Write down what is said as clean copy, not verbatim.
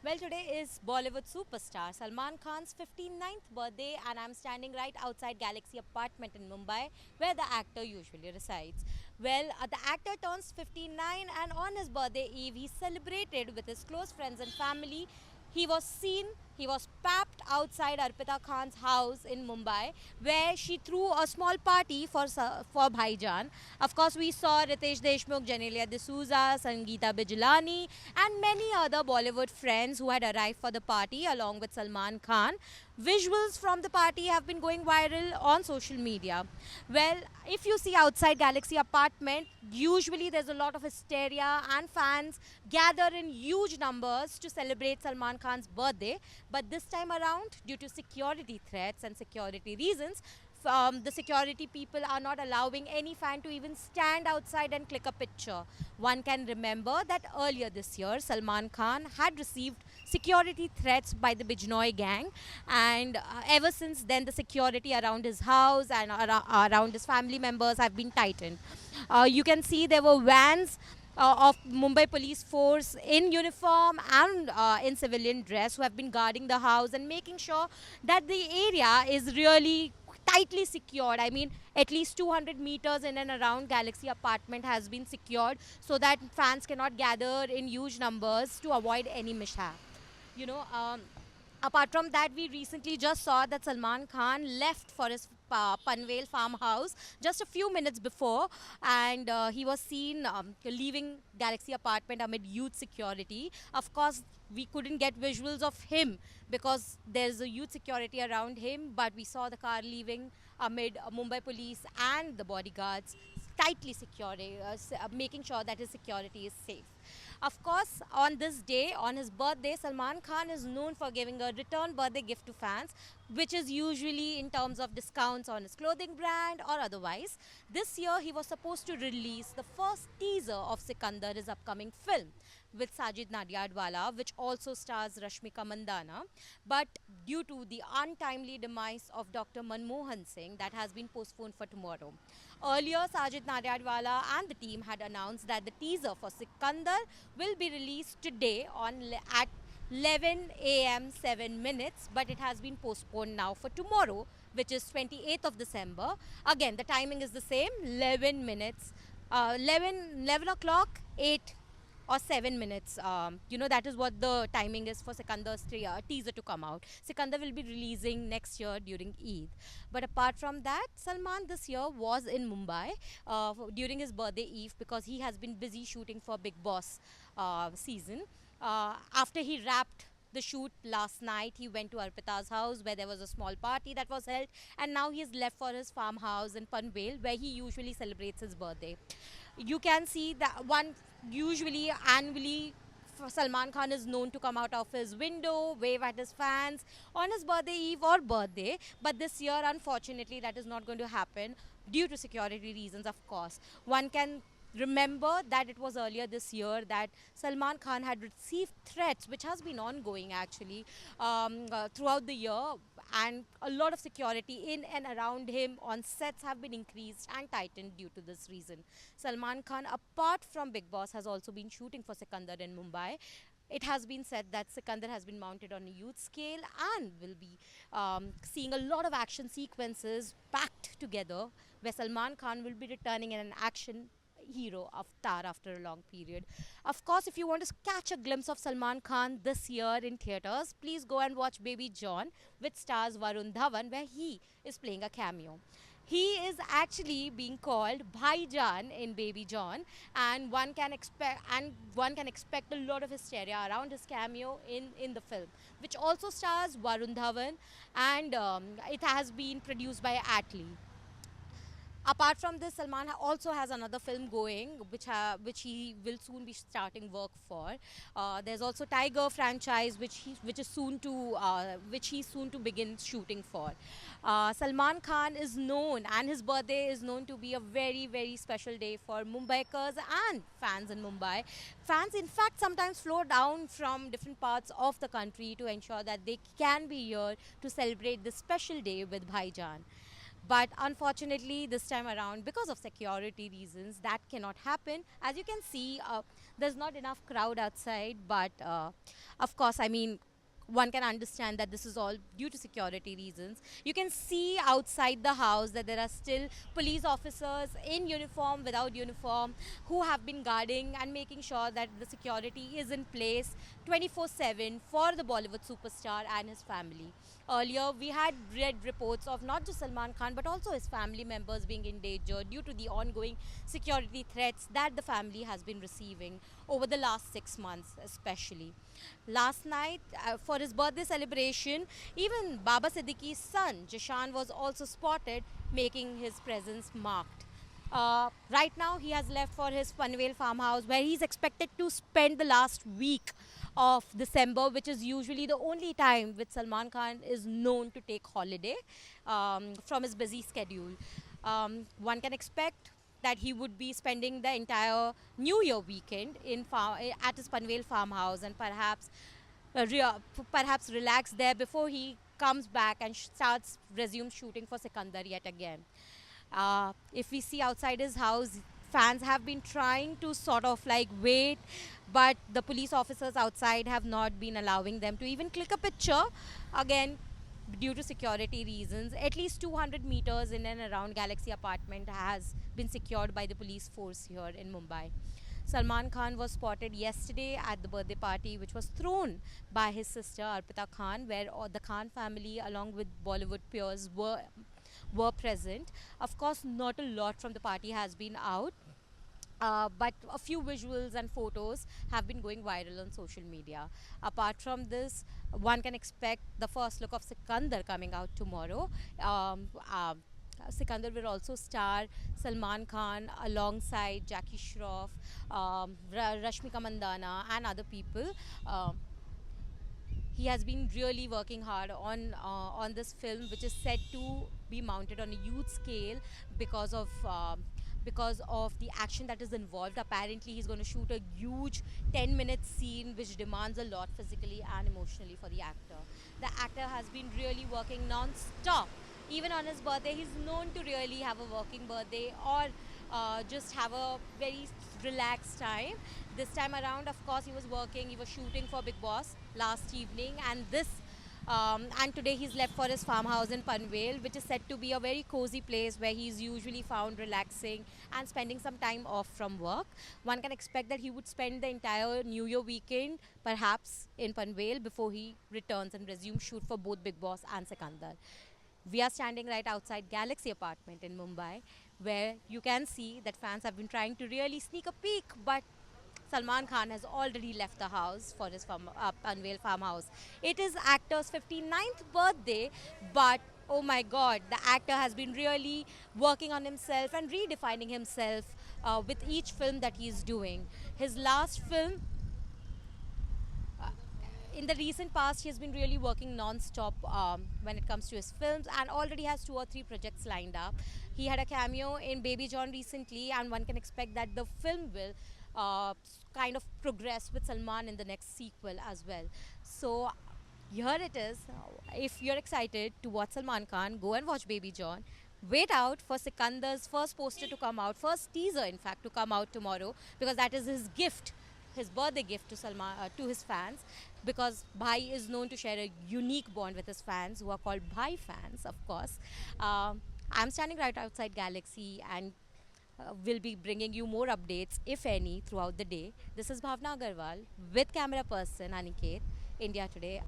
Well, today is Bollywood superstar Salman Khan's 59th birthday, and I'm standing right outside Galaxy Apartment in Mumbai, where the actor usually resides. Well, the actor turns 59, and on his birthday eve, he celebrated with his close friends and family. He was papped outside Arpita Khan's house in Mumbai, where she threw a small party for Bhaijan. Of course, we saw Ritesh Deshmukh, Janelia D'Souza, Sangeeta Bijlani, and many other Bollywood friends who had arrived for the party along with Salman Khan. Visuals from the party have been going viral on social media. Well, if you see outside Galaxy Apartment, usually there's a lot of hysteria and fans gather in huge numbers to celebrate Salman Khan's birthday. But this time around, due to security threats and security reasons, the security people are not allowing any fan to even stand outside and click a picture. One can remember that earlier this year, Salman Khan had received security threats by the Bijnoi gang, and ever since then, the security around his house and around his family members have been tightened. You can see there were vans of Mumbai police force in uniform and in civilian dress who have been guarding the house and making sure that the area is really tightly secured. I mean, at least 200 meters in and around Galaxy Apartment has been secured so that fans cannot gather in huge numbers to avoid any mishap. You know, apart from that, we recently just saw that Salman Khan left for his Panvel farmhouse just a few minutes before, and he was seen leaving Galaxy Apartment amid huge security. Of course, we couldn't get visuals of him because there's a huge security around him, but we saw the car leaving amid Mumbai police and the bodyguards tightly securing, making sure that his security is safe. Of course, on this day, on his birthday, Salman Khan is known for giving a return birthday gift to fans, which is usually in terms of discounts on his clothing brand or otherwise. This year, he was supposed to release the first teaser of Sikandar, his upcoming film, with Sajid Nadiadwala, which also stars Rashmika Mandana. But due to the untimely demise of Dr. Manmohan Singh, that has been postponed for tomorrow. Earlier, Sajid Nadiadwala and the team had announced that the teaser for Sikandar will be released today at 11 a.m. 7 minutes, but it has been postponed now for tomorrow, which is 28th of December. Again, the timing is the same, 11 minutes, 11 o'clock, 8 or 7 minutes. That is what the timing is for Sikandar's teaser to come out. Sikandar will be releasing next year during Eid. But apart from that, Salman this year was in Mumbai during his birthday eve because he has been busy shooting for Big Boss season. After he wrapped the shoot last night, he went to Arpita's house where there was a small party that was held, and now he has left for his farmhouse in Panvel where he usually celebrates his birthday. You can see that one usually annually Salman Khan is known to come out of his window, wave at his fans on his birthday eve or birthday. But this year, unfortunately, that is not going to happen due to security reasons, of course. One can remember that it was earlier this year that Salman Khan had received threats, which has been ongoing actually throughout the year, and a lot of security in and around him on sets have been increased and tightened due to this reason. Salman Khan, apart from Big Boss, has also been shooting for Sikandar in Mumbai. It has been said that Sikandar has been mounted on a huge scale and will be seeing a lot of action sequences packed together, where Salman Khan will be returning in an action hero avatar after a long period. Of course, if you want to catch a glimpse of Salman Khan this year in theatres, please go and watch Baby John, which stars Varun Dhawan, where he is playing a cameo. He is actually being called Bhaijan in Baby John, and one can expect a lot of hysteria around his cameo in the film, which also stars Varun Dhawan, and it has been produced by Atlee. Apart from this, Salman also has another film going, which he will soon be starting work for. There's also Tiger franchise, which he's soon to begin shooting for. Salman Khan is known, and his birthday is known to be a very very special day for Mumbaikars and fans in Mumbai. Fans, in fact, sometimes flow down from different parts of the country to ensure that they can be here to celebrate this special day with Bhaijan. But unfortunately, this time around, because of security reasons, that cannot happen. As you can see, there's not enough crowd outside, but of course, I mean, one can understand that this is all due to security reasons. You can see outside the house that there are still police officers in uniform, without uniform, who have been guarding and making sure that the security is in place 24/7 for the Bollywood superstar and his family. Earlier, we had read reports of not just Salman Khan but also his family members being in danger due to the ongoing security threats that the family has been receiving over the last 6 months, especially. Last night, for his birthday celebration, even Baba Siddiqui's son, Jishan, was also spotted making his presence marked. Right now, he has left for his Panvel farmhouse where he's expected to spend the last week of December, which is usually the only time which Salman Khan is known to take holiday from his busy schedule. One can expect that he would be spending the entire New Year weekend at his Panvel farmhouse and perhaps relax there before he comes back and resumes shooting for Sikandar yet again. If we see outside his house, fans have been trying to sort of like wait, but the police officers outside have not been allowing them to even click a picture. Again, due to security reasons, at least 200 meters in and around Galaxy apartment has been secured by the police force here in Mumbai. Salman Khan was spotted yesterday at the birthday party, which was thrown by his sister Arpita Khan, where all the Khan family, along with Bollywood peers, were present. Of course, not a lot from the party has been out, but a few visuals and photos have been going viral on social media. Apart from this, one can expect the first look of Sikandar coming out tomorrow. Sikandar will also star Salman Khan alongside Jackie Shroff, Rashmika Mandana, and other people. He has been really working hard on this film, which is set to be mounted on a huge scale because of the action that is involved. Apparently, he's going to shoot a huge 10-minute scene which demands a lot physically and emotionally for the actor. The actor has been really working non-stop. Even on his birthday, he's known to really have a working birthday or just have a very relaxed time. This time around, of course, he was working, he was shooting for Big Boss last evening, and today he's left for his farmhouse in Panvel, which is said to be a very cozy place where he's usually found relaxing and spending some time off from work. One can expect that he would spend the entire New Year weekend, perhaps in Panvel, before he returns and resumes shoot for both Big Boss and Sikandar. We are standing right outside Galaxy apartment in Mumbai, where you can see that fans have been trying to really sneak a peek, but Salman Khan has already left the house for his Panvel farmhouse. It is actor's 59th birthday, but oh my god, the actor has been really working on himself and redefining himself with each film that he is doing. His last film, in the recent past, he has been really working non-stop when it comes to his films and already has 2 or 3 projects lined up. He had a cameo in Baby John recently, and one can expect that the film will kind of progress with Salman in the next sequel as well. So here it is. If you're excited to watch Salman Khan, go and watch Baby John. Wait out for Sikandar's first poster to come out, first teaser in fact to come out tomorrow, because that is his gift, his birthday gift to to his fans, because Bhai is known to share a unique bond with his fans, who are called Bhai fans, of course. I'm standing right outside Galaxy and will be bringing you more updates, if any, throughout the day. This is Bhavna Agarwal with camera person Aniket, India Today.